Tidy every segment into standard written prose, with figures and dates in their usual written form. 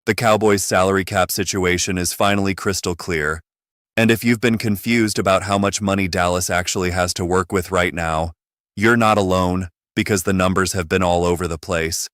The Cowboys' salary cap situation is finally crystal clear. And if you've been confused about how much money Dallas actually has to work with right now, you're not alone, because the numbers have been all over the place.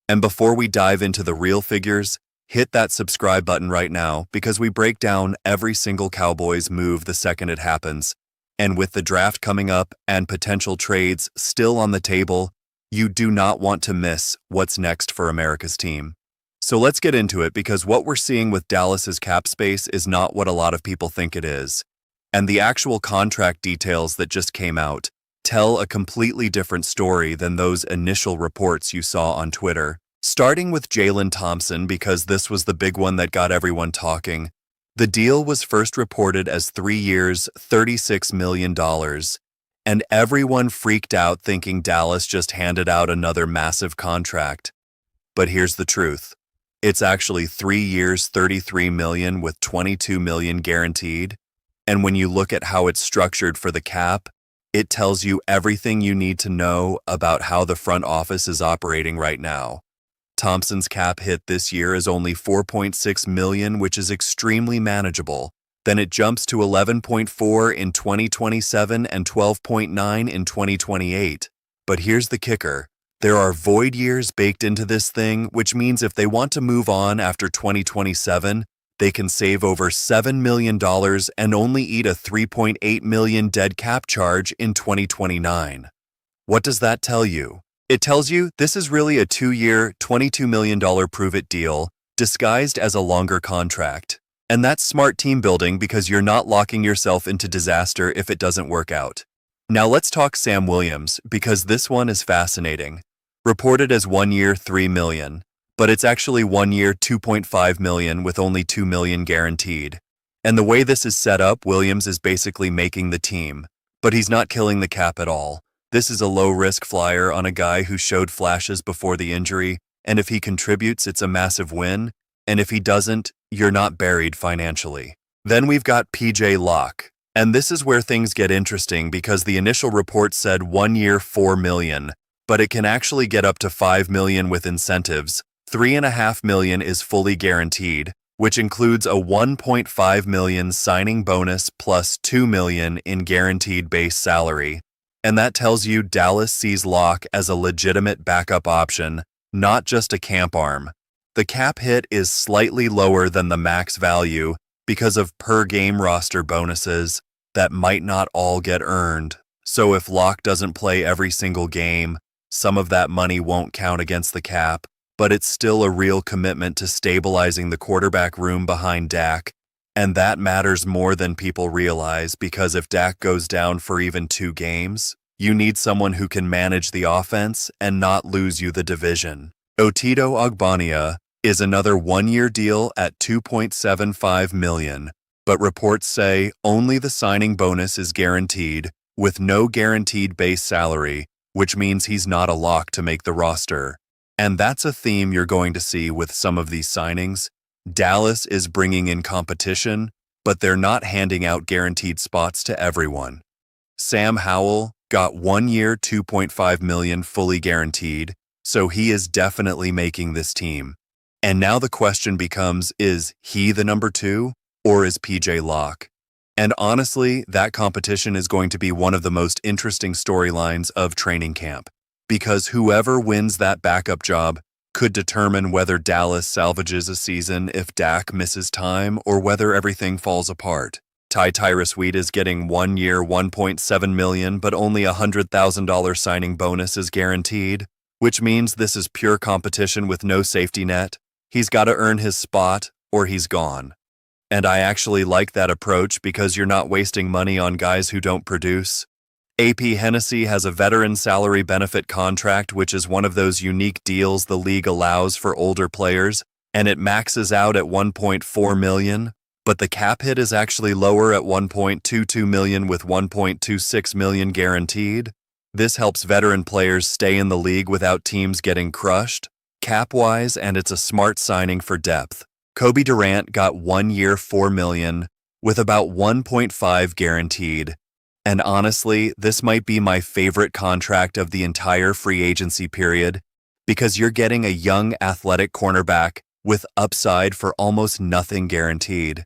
And before we dive into the real figures, hit that subscribe button right now, because we break down every single Cowboys move the second it happens. And with the draft coming up and potential trades still on the table, you do not want to miss what's next for America's team. So let's get into it, because what we're seeing with Dallas's cap space is not what a lot of people think it is. And the actual contract details that just came out tell a completely different story than those initial reports you saw on Twitter. Starting with Jalen Thompson, because this was the big one that got everyone talking. The deal was first reported as 3 years, $36 million. And everyone freaked out thinking Dallas just handed out another massive contract. But here's the truth. It's actually 3 years, $33 million with $22 million guaranteed. And when you look at how it's structured for the cap, it tells you everything you need to know about how the front office is operating right now. Thompson's cap hit this year is only $4.6 million, which is extremely manageable. Then it jumps to 11.4 in 2027 and 12.9 in 2028. But here's the kicker. There are void years baked into this thing, which means if they want to move on after 2027, they can save over $7 million and only eat a $3.8 million dead cap charge in 2029. What does that tell you? It tells you this is really a 2-year, $22 million prove-it deal disguised as a longer contract. And that's smart team building, because you're not locking yourself into disaster if it doesn't work out. Now let's talk Sam Williams, because this one is fascinating. Reported as 1 year, $3 million, but it's actually 1 year, $2.5 million with only $2 million guaranteed. And the way this is set up, Williams is basically making the team, but he's not killing the cap at all. This is a low-risk flyer on a guy who showed flashes before the injury, and if he contributes, it's a massive win, and if he doesn't, you're not buried financially. Then we've got PJ Locke, and this is where things get interesting, because the initial report said 1 year, $4 million, but it can actually get up to $5 million with incentives. $3.5 million is fully guaranteed, which includes a $1.5 million signing bonus plus $2 million in guaranteed base salary. And that tells you Dallas sees Locke as a legitimate backup option, not just a camp arm. The cap hit is slightly lower than the max value because of per-game roster bonuses that might not all get earned. So if Locke doesn't play every single game, some of that money won't count against the cap, but it's still a real commitment to stabilizing the quarterback room behind Dak. And that matters more than people realize, because if Dak goes down for even 2 games, you need someone who can manage the offense and not lose you the division. Otito Ogbonnia is another 1-year deal at $2.75 million, but reports say only the signing bonus is guaranteed, with no guaranteed base salary, which means he's not a lock to make the roster. And that's a theme you're going to see with some of these signings. Dallas is bringing in competition, but they're not handing out guaranteed spots to everyone. Sam Howell got 1 year, $2.5 million fully guaranteed, so he is definitely making this team. And now the question becomes, is he the number 2, or is PJ Locke? And honestly, that competition is going to be one of the most interesting storylines of training camp, because whoever wins that backup job could determine whether Dallas salvages a season if Dak misses time, or whether everything falls apart. Tyrus Wheat is getting 1 year, $1.7 million, but only a $100,000 signing bonus is guaranteed, which means this is pure competition with no safety net. He's got to earn his spot, or he's gone. And I actually like that approach, because you're not wasting money on guys who don't produce. AP Hennessy has a veteran salary benefit contract, which is one of those unique deals the league allows for older players, and it maxes out at $1.4 million, but the cap hit is actually lower at $1.22 million with $1.26 million guaranteed. This helps veteran players stay in the league without teams getting crushed, cap-wise, and it's a smart signing for depth. Kobe Durant got 1 year, $4 million, with about 1.5 guaranteed. And honestly, this might be my favorite contract of the entire free agency period, because you're getting a young athletic cornerback with upside for almost nothing guaranteed.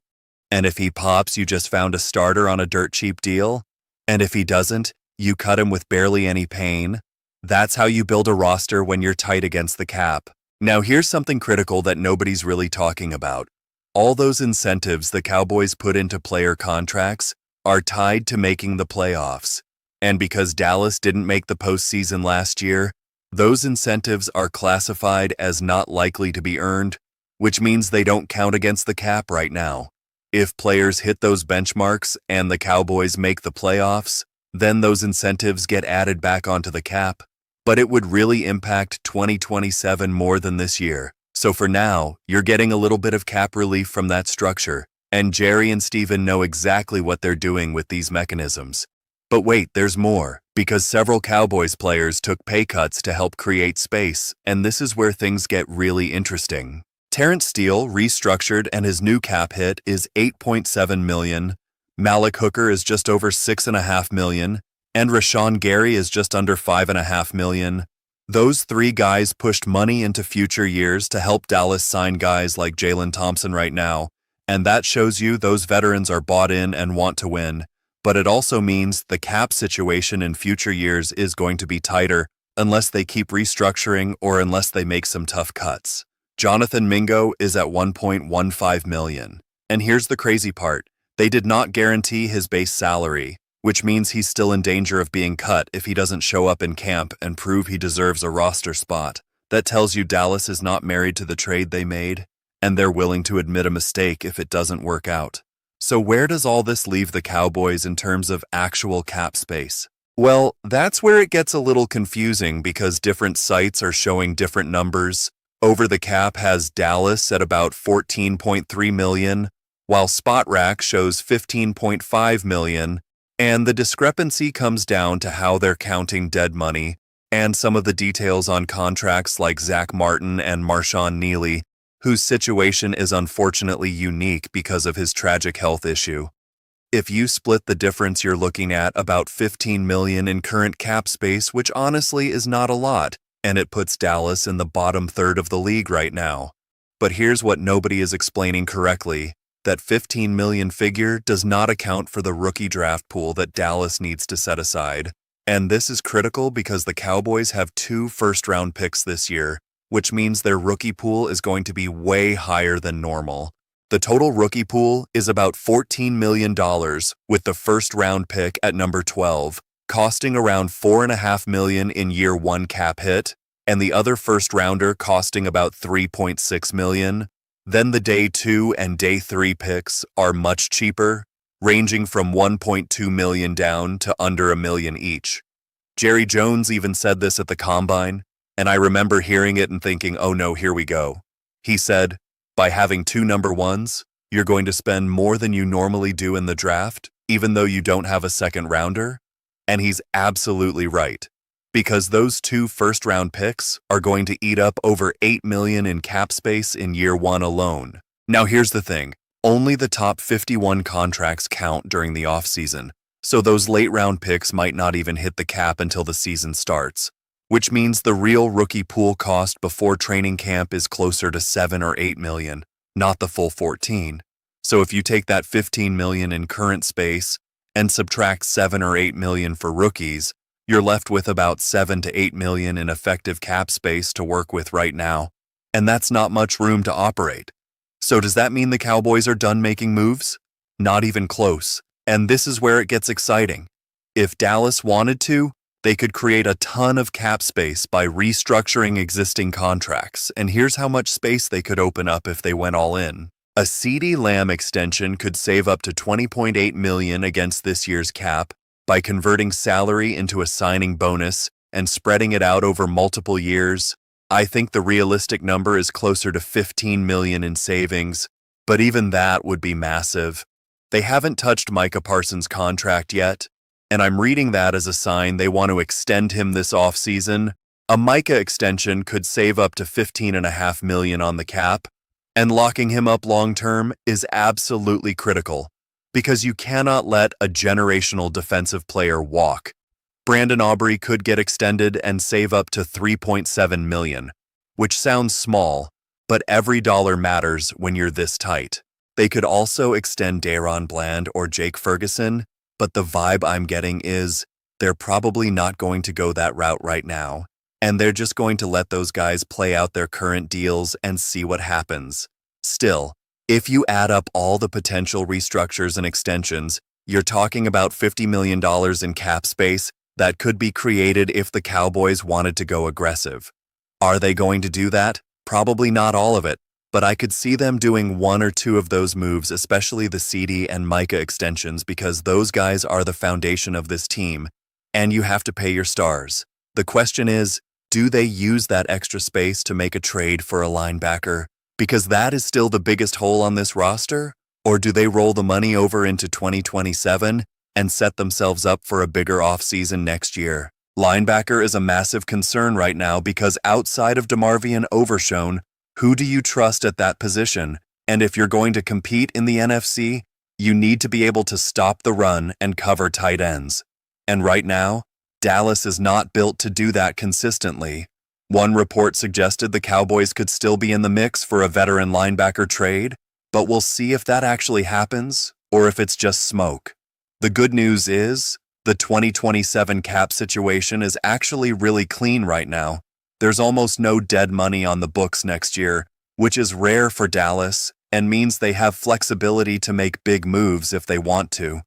And if he pops, you just found a starter on a dirt cheap deal. And if he doesn't, you cut him with barely any pain. That's how you build a roster when you're tight against the cap. Now here's something critical that nobody's really talking about. All those incentives the Cowboys put into player contracts are tied to making the playoffs. And because Dallas didn't make the postseason last year, those incentives are classified as not likely to be earned, which means they don't count against the cap right now. If players hit those benchmarks and the Cowboys make the playoffs, then those incentives get added back onto the cap. But it would really impact 2027 more than this year. So for now, you're getting a little bit of cap relief from that structure, and Jerry and Steven know exactly what they're doing with these mechanisms. But wait, there's more, because several Cowboys players took pay cuts to help create space, and this is where things get really interesting. Terrence Steele restructured and his new cap hit is $8.7 million. Malik Hooker is just over $6.5 million, and Rashawn Gary is just under $5.5 million. Those three guys pushed money into future years to help Dallas sign guys like Jalen Thompson right now, and that shows you those veterans are bought in and want to win. But it also means the cap situation in future years is going to be tighter unless they keep restructuring or unless they make some tough cuts. Jonathan Mingo is at $1.15 million. And here's the crazy part. They did not guarantee his base salary, which means he's still in danger of being cut if he doesn't show up in camp and prove he deserves a roster spot. That tells you Dallas is not married to the trade they made, and they're willing to admit a mistake if it doesn't work out. So where does all this leave the Cowboys in terms of actual cap space? Well, that's where it gets a little confusing because different sites are showing different numbers. Over the Cap has Dallas at about $14.3 million, while SpotRack shows $15.5 million, and the discrepancy comes down to how they're counting dead money and some of the details on contracts like Zach Martin and Marshawn Neely, whose situation is unfortunately unique because of his tragic health issue. If you split the difference, you're looking at about $15 million in current cap space, which honestly is not a lot, and it puts Dallas in the bottom third of the league right now. But here's what nobody is explaining correctly. That $15 million figure does not account for the rookie draft pool that Dallas needs to set aside. And this is critical because the Cowboys have 2 first-round picks this year, which means their rookie pool is going to be way higher than normal. The total rookie pool is about $14 million, with the first-round pick at number 12, costing around $4.5 million in year 1 cap hit, and the other first-rounder costing about $3.6 million. Then the day 2 and day 3 picks are much cheaper, ranging from $1.2 million down to under $1 million each. Jerry Jones even said this at the Combine, and I remember hearing it and thinking, oh no, here we go. He said, by having 2 number 1s, you're going to spend more than you normally do in the draft, even though you don't have a second rounder? And he's absolutely right, because those 2 first-round picks are going to eat up over $8 million in cap space in year 1 alone. Now here's the thing, only the top 51 contracts count during the offseason, so those late-round picks might not even hit the cap until the season starts, which means the real rookie pool cost before training camp is closer to $7 or $8 million, not the full 14. So if you take that $15 million in current space and subtract $7 or $8 million for rookies, you're left with about $7 to $8 million in effective cap space to work with right now, and that's not much room to operate. So does that mean the Cowboys are done making moves? Not even close. And this is where it gets exciting. If Dallas wanted to, they could create a ton of cap space by restructuring existing contracts, and here's how much space they could open up if they went all in. A CeeDee Lamb extension could save up to $20.8 million against this year's cap by converting salary into a signing bonus and spreading it out over multiple years. I think the realistic number is closer to $15 million in savings, but even that would be massive. They haven't touched Micah Parsons' contract yet, and I'm reading that as a sign they want to extend him this offseason. A Micah extension could save up to $15.5 million on the cap, and locking him up long-term is absolutely critical, because you cannot let a generational defensive player walk. Brandon Aubrey could get extended and save up to $3.7 million, which sounds small, but every dollar matters when you're this tight. They could also extend Daron Bland or Jake Ferguson, but the vibe I'm getting is they're probably not going to go that route right now, and they're just going to let those guys play out their current deals and see what happens. Still, if you add up all the potential restructures and extensions, you're talking about $50 million in cap space that could be created if the Cowboys wanted to go aggressive. Are they going to do that? Probably not all of it, but I could see them doing one or two of those moves, especially the CD and Micah extensions, because those guys are the foundation of this team, and you have to pay your stars. The question is, do they use that extra space to make a trade for a linebacker? Because that is still the biggest hole on this roster? Or do they roll the money over into 2027 and set themselves up for a bigger offseason next year? Linebacker is a massive concern right now because outside of DeMarvion Overshown, who do you trust at that position? And if you're going to compete in the NFC, you need to be able to stop the run and cover tight ends. And right now, Dallas is not built to do that consistently. One report suggested the Cowboys could still be in the mix for a veteran linebacker trade, but we'll see if that actually happens or if it's just smoke. The good news is, the 2027 cap situation is actually really clean right now. There's almost no dead money on the books next year, which is rare for Dallas and means they have flexibility to make big moves if they want to.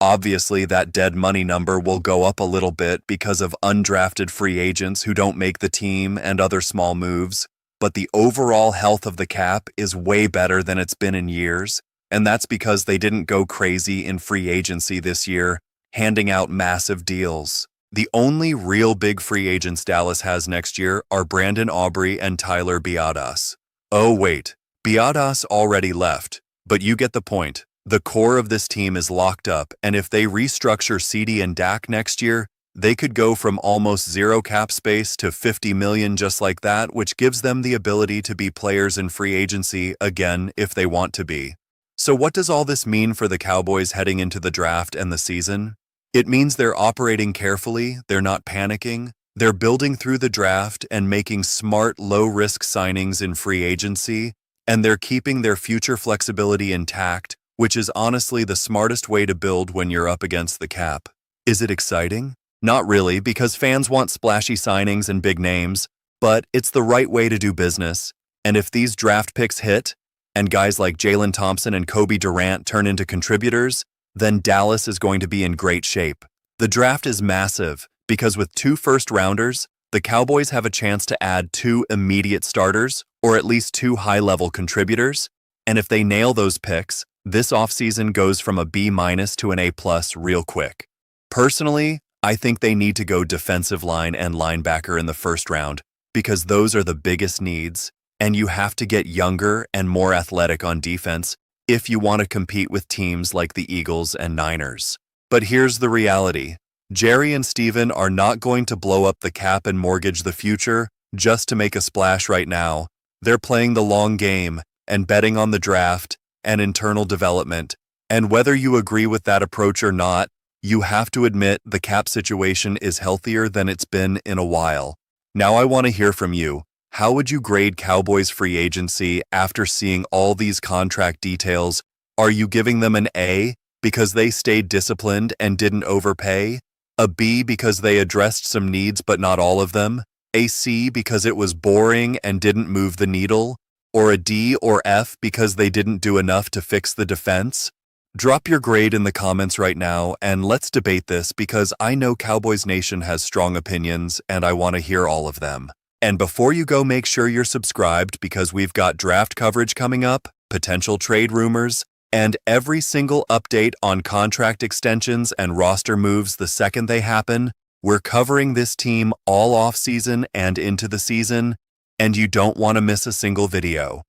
Obviously, that dead money number will go up a little bit because of undrafted free agents who don't make the team and other small moves, but the overall health of the cap is way better than it's been in years, and that's because they didn't go crazy in free agency this year, handing out massive deals. The only real big free agents Dallas has next year are Brandon Aubrey and Tyler Biadasz. Oh wait, Biadasz already left, but you get the point. The core of this team is locked up, and if they restructure CD and Dak next year, they could go from almost zero cap space to $50 million just like that, which gives them the ability to be players in free agency again if they want to be. So what does all this mean for the Cowboys heading into the draft and the season? It means they're operating carefully, they're not panicking, they're building through the draft and making smart, low-risk signings in free agency, and they're keeping their future flexibility intact, which is honestly the smartest way to build when you're up against the cap. Is it exciting? Not really, because fans want splashy signings and big names, but it's the right way to do business. And if these draft picks hit, and guys like Jalen Thompson and Kobe Durant turn into contributors, then Dallas is going to be in great shape. The draft is massive, because with 2 first-rounders, the Cowboys have a chance to add 2 immediate starters, or at least 2 high-level contributors, and if they nail those picks, this offseason goes from a B- to an A+ real quick. Personally, I think they need to go defensive line and linebacker in the first round because those are the biggest needs, and you have to get younger and more athletic on defense if you want to compete with teams like the Eagles and Niners. But here's the reality. Jerry and Steven are not going to blow up the cap and mortgage the future just to make a splash right now. They're playing the long game and betting on the draft and internal development, and whether you agree with that approach or not, you have to admit the cap situation is healthier than it's been in a while. Now I want to hear from you. How would you grade Cowboys free agency after seeing all these contract details? Are you giving them an A because they stayed disciplined and didn't overpay? A B because they addressed some needs but not all of them? A C because it was boring and didn't move the needle? Or a D or F because they didn't do enough to fix the defense? Drop your grade in the comments right now and let's debate this because I know Cowboys Nation has strong opinions and I want to hear all of them. And before you go, make sure you're subscribed because we've got draft coverage coming up, potential trade rumors, and every single update on contract extensions and roster moves the second they happen. We're covering this team all off-season and into the season, and you don't want to miss a single video.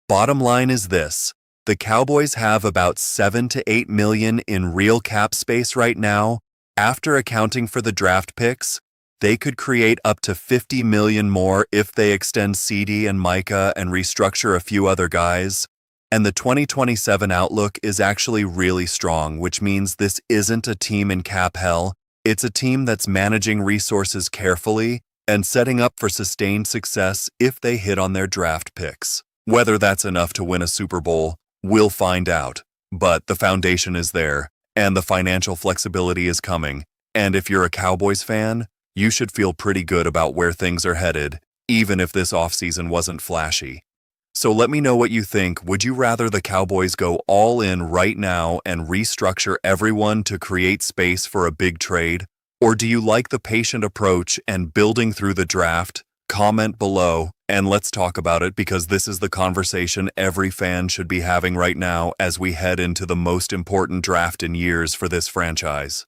Bottom line is this. The Cowboys have about $7 to $8 million in real cap space right now. After accounting for the draft picks, they could create up to $50 million more if they extend CD and Micah and restructure a few other guys. And the 2027 outlook is actually really strong, which means this isn't a team in cap hell. It's a team that's managing resources carefully and setting up for sustained success if they hit on their draft picks. Whether that's enough to win a Super Bowl, we'll find out. But the foundation is there, and the financial flexibility is coming. And if you're a Cowboys fan, you should feel pretty good about where things are headed, even if this offseason wasn't flashy. So let me know what you think. Would you rather the Cowboys go all in right now and restructure everyone to create space for a big trade? Or do you like the patient approach and building through the draft? Comment below and let's talk about it, because this is the conversation every fan should be having right now as we head into the most important draft in years for this franchise.